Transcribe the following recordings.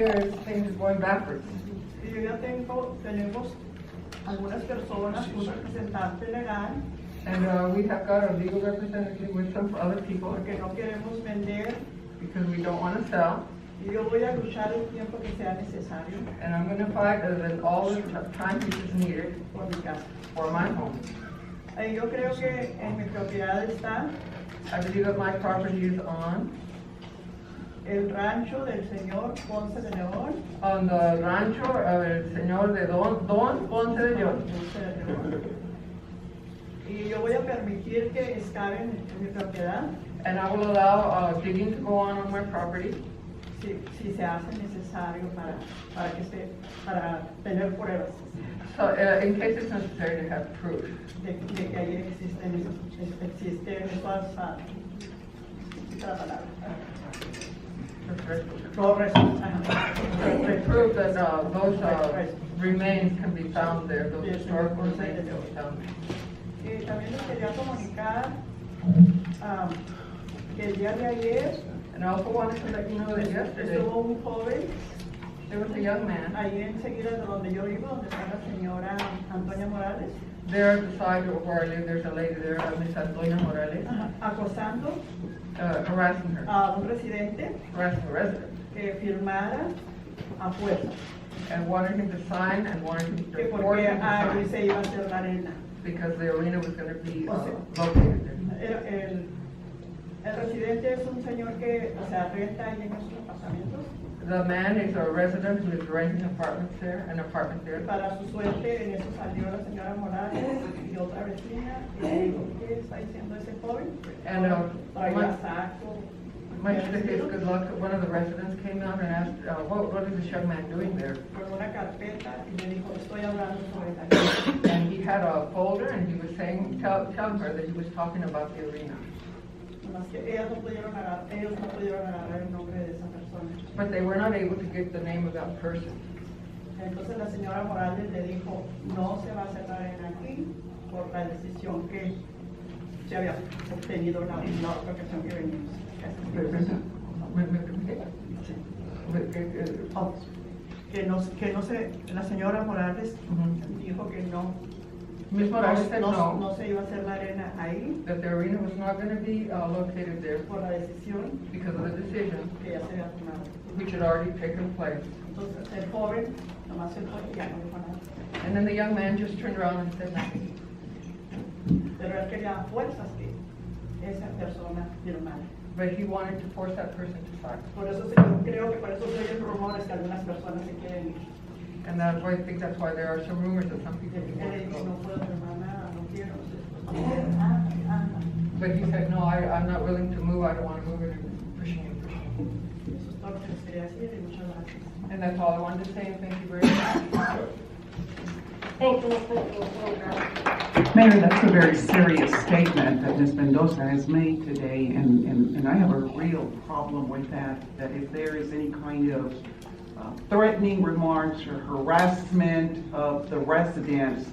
Things are going backwards. Y yo ya tenemos algunas personas, un representante legal, And we have got a legal representative with some other people porque no queremos vender, because we don't want to sell. y yo voy a luchar el tiempo que sea necesario And I'm going to fight in all the time which is needed por mi casa. for my home. Yo creo que en mi propiedad está I believe that my property is on el rancho del señor Ponce de León. the rancho of el señor de Don Ponce de León. Ponce de León. Y yo voy a permitir que excaven en mi propiedad And I will allow digging to go on my property si se hace necesario para tener pruebas so, in case it's necessary to have proof. de que ahí existen esas la palabra. Los restos. To prove that those remains can be found there, those historical remains can be found there. Y también les quería comunicar que el día de ayer And I also wanted to let you know that yesterday estuvo un joven there was a young man ahí enseguida de donde yo vivo, donde está la señora Antonia Morales, there at the side of where I live. There's a lady there, Miss Antonia Morales, acosando harassing her, a un residente harassing a resident, que firmara a fuerza, and wanted him to sign and wanted him que to force porque him to ahí sign se iba a hacer la arena. because the arena was going to be O sea, located there. El residente es un señor que, o sea, renta ahí en esos apartamentos. The man is a resident who is renting apartments there, an apartment there. Para su suerte, en eso salió la señora Morales y otra vecina y le dijo, ¿qué está diciendo ese joven? And Traía saco. much to his good luck, one of the residents came out and asked, what is this young man doing there? Con una carpeta y le dijo, estoy hablando sobre la arena. And he had a folder and he was saying, telling her that he was talking about the arena. Más que ellos no pudieron agarrar el nombre de esa persona. But they were not able to get the name of that person. Entonces la señora Morales le dijo, no se va a hacer la arena aquí por la decisión que se había obtenido la ocasión que venimos. Que no se, la señora Morales dijo que no. Ms. Morales said no, No se iba a hacer la arena ahí that the arena was not going to be located there por la decisión because of the decision que ya se había tomado. which had already taken place. Entonces el joven nomás se fue y ya no dijo nada. And then the young man just turned around and said nothing. Pero él quería a fuerzas que esa persona firmara. But he wanted to force that person to sign. Por eso creo que por eso se oyen rumores que algunas personas se quieren ir. And that's why I think that's why there are some rumors that some people Él want le to dijo, go. no puedo firmar nada, no quiero. But he said, no, I'm not willing to move. I don't want to move it. And pushing and pushing. Eso es todo lo que les quería decir y muchas gracias. And that's all I wanted to say. And thank you very much. Thank you, Ms. Mayor, that's a very serious statement that Ms. Mendoza has made today, and I have a real problem with that if there is any kind of threatening remarks or harassment of the residents,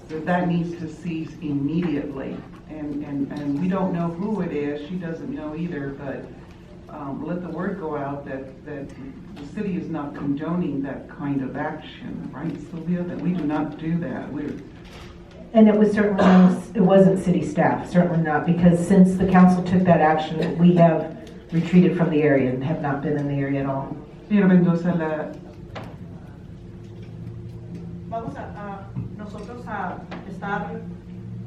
that needs to cease immediately. And we don't know who it is, she doesn't know either, but let the word go out that the city is not condoning that kind of action, right, Sylvia? That we do not do that. And it was certainly, it wasn't city staff, certainly not, because since the council took that action, we have retreated from the area and have not been in the area at all. Señora Mendoza, Vamos a nosotros a estar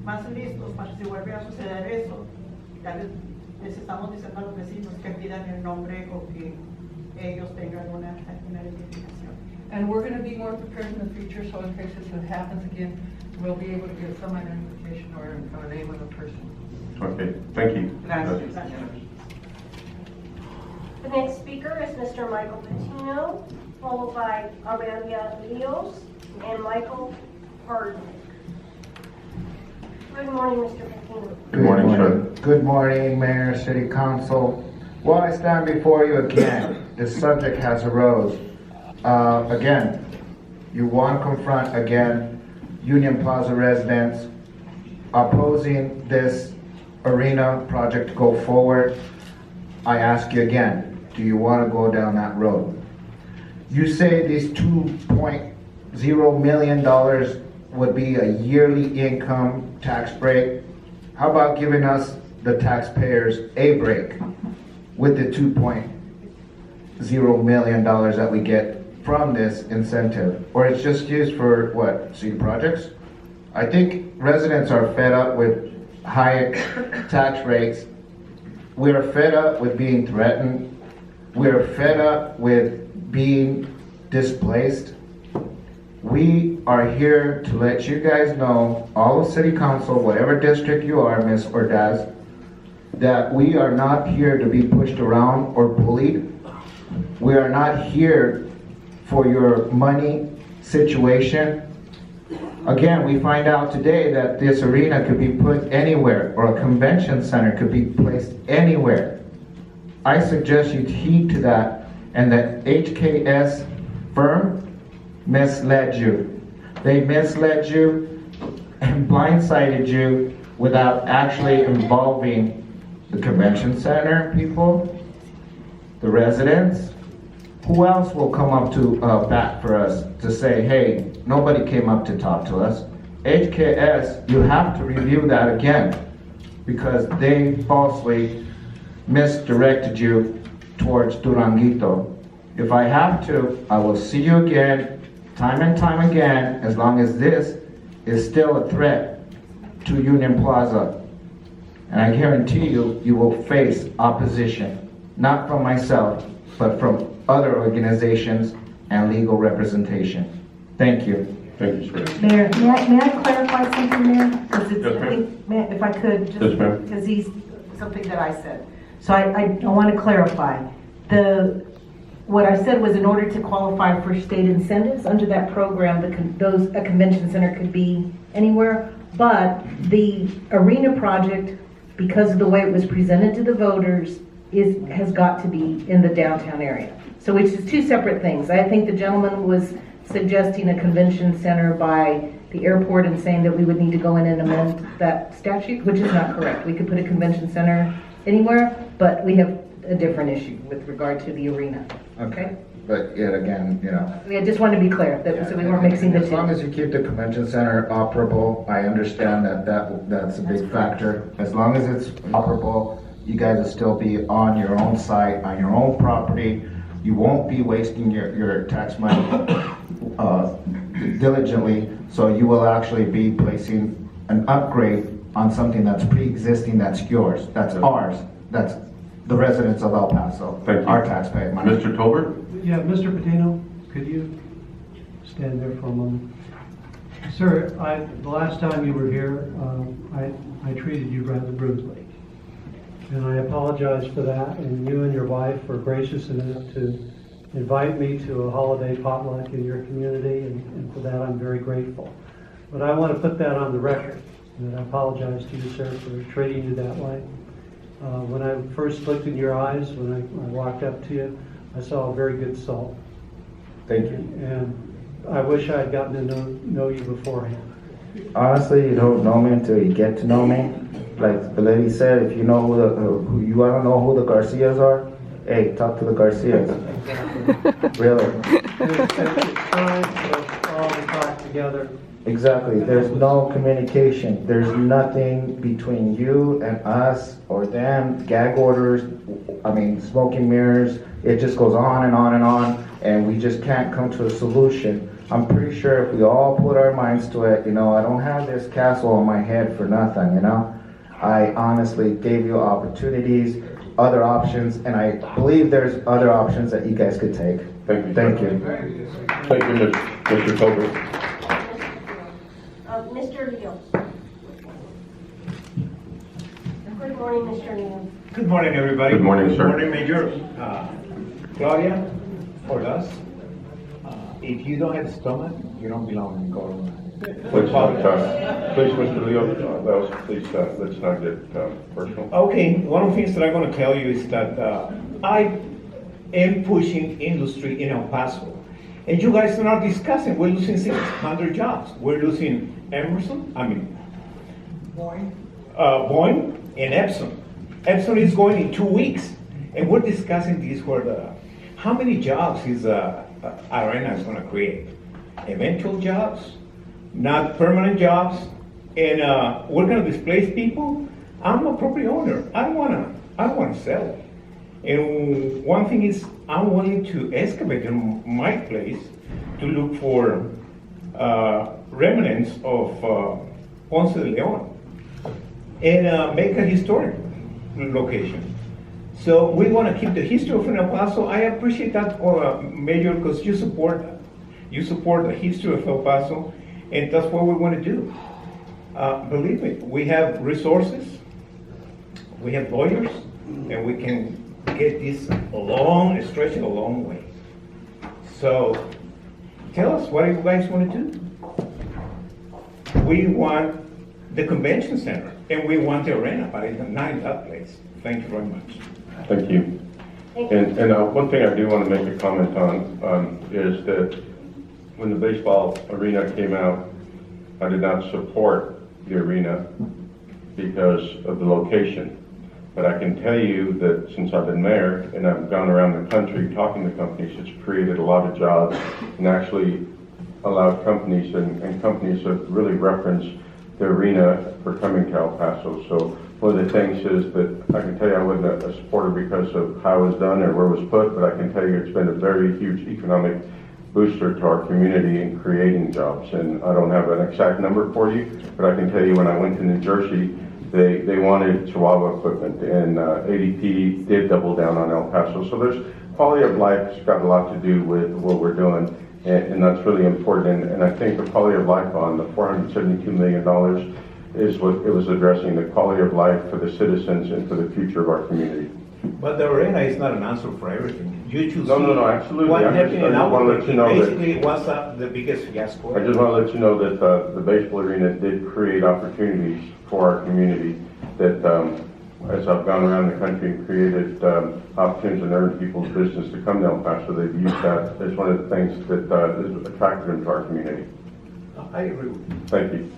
más listos para si vuelve a suceder eso. Ya les estamos diciendo a los vecinos que pidan el nombre o que ellos tengan una identificación. And we're going to be more prepared in the future, so in case this happens again, we'll be able to get some identification or a name of the person. Okay, thank you. gracias. The next speaker is Mr. Michael Patino, followed by Aurelia Leos and Michael Hardin. Good morning, Mr. Patino. Good morning, Chuck. Good morning, Mayor, City Council. While I stand before you again, this subject has arose. Again, you want to confront again Union Plaza residents opposing this arena project to go forward. I ask you again, do you want to go down that road? You say these $2.0 million would be a yearly income tax break. How about giving us, the taxpayers, a break with the $2.0 million that we get from this incentive? Or it's just used for what, city projects? I think residents are fed up with high tax rates. We are fed up with being threatened. We are fed up with being displaced. We are here to let you guys know, all of city council, whatever district you are, Ms. Ordaz, that we are not here to be pushed around or bullied. We are not here for your money situation. Again, we find out today that this arena could be put anywhere, or a convention center could be placed anywhere. I suggest you heed to that, and that HKS firm misled you. They misled you and blindsided you without actually involving the convention center people, the residents. Who else will come up to bat for us to say, hey, nobody came up to talk to us? HKS, you have to review that again, because they falsely misdirected you towards Duranguito. If I have to, I will see you again, time and time again, as long as this is still a threat to Union Plaza. And I guarantee you, you will face opposition, not from myself, but from other organizations and legal representation. Thank you. Thank you, sir. Mayor, may I clarify something, Mayor? 'Cause it's, Yes, I ma'am. think, if I could, just Yes, ma'am. because he's, something that I said. So I want to clarify. What I said was, in order to qualify for state incentives under that program, a convention center could be anywhere, but the arena project, because of the way it was presented to the voters, has got to be in the downtown area. So which is two separate things. I think the gentleman was suggesting a convention center by the airport and saying that we would need to go in and amend that statute, which is not correct. We could put a convention center anywhere, but we have a different issue with regard to the arena. Okay? But yet again, you know. I just wanted to be clear, so we weren't mixing the As long two. as you keep the convention center operable, I understand that's a big factor. As long as it's operable, you guys will still be on your own site, on your own property. You won't be wasting your tax money diligently, so you will actually be placing an upgrade on something that's pre-existing, that's yours, that's ours, that's the residents of El Paso, Thank you. our taxpayer money. Mr. Tolbert? Yeah, Mr. Patino, could you stand there for a moment? Sir, the last time you were here, I treated you rather brutally. And I apologize for that, and you and your wife were gracious enough to invite me to a holiday potluck in your community, and for that I'm very grateful. But I want to put that on the record, and I apologize to you, sir, for treating you that way. When I first looked in your eyes, when I walked up to you, I saw a very good soul. Thank you. And I wish I had gotten to know you beforehand. Honestly, you don't know me until you get to know me. Like the lady said, if you know who you want to know who the Garcias are, hey, talk to the Garcias. Really. It's time for us all to talk together. Exactly. There's no communication. There's nothing between you and us or them. Gag orders, smoking mirrors. It just goes on and on and on, and we just can't come to a solution. I'm pretty sure if we all put our minds to it, I don't have this castle on my head for nothing, I honestly gave you opportunities, other options, and I believe there's other options that you guys could take. Thank you. Thank you. Thank you, Mr. Tolbert. Mr. Leo. Good morning, Mr. Leo. Good morning, everybody. Good morning, sir. Good morning, Major. Claudia, for us, if you don't have stomach, you don't belong in government. Please, Mr. Leo, let's not get personal. Okay, one of the things that I'm going to tell you is that I am pushing industry in El Paso. And you guys are not discussing, we're losing 600 jobs. We're losing Boeing and Epson. Epson is going in 2 weeks. And we're discussing this how many jobs is arena is gonna create. Eventual jobs, not permanent jobs, and we're gonna displace people. I'm a property owner. I don't wanna sell it. And one thing is, I'm willing to excavate in my place to look for remnants of Ponce de Leon and make a historic location. So we want to keep the history of El Paso. I appreciate that, Mayor, because you support the history of El Paso, and that's what we want to do. Believe me, we have resources, we have lawyers, and we can get this stretch it a long way. So tell us, what do you guys want to do? We want the convention center, and we want the arena, but it's not in that place. Thank you very much. Thank you. And one thing I do want to make a comment on is that when the baseball arena came out, I did not support the arena because of the location. But I can tell you that since I've been mayor and I've gone around the country talking to companies, it's created a lot of jobs and actually allowed companies and companies have really referenced the arena for coming to El Paso. So one of the things is that I can tell you I wasn't a supporter because of how it was done or where it was put, but I can tell you it's been a very huge economic booster to our community in creating jobs. And I don't have an exact number for you, but I can tell you when I went to New Jersey, they wanted Chihuahua equipment, and ADP did double down on El Paso. So there's quality of life has got a lot to do with what we're doing, and that's really important. And I think the quality of life on the $472 million is what it was addressing, the quality of life for the citizens and for the future of our community. But the arena is not an answer for everything. You choose. No, absolutely. What I happened just in want to let you know that. basically what's the biggest fiasco. I just want to let you know that the baseball arena did create opportunities for our community that, as I've gone around the country and created opportunities and earned people's business to come to El Paso, they've used that as one of the things that has attracted them to our community. I agree with you. Thank you.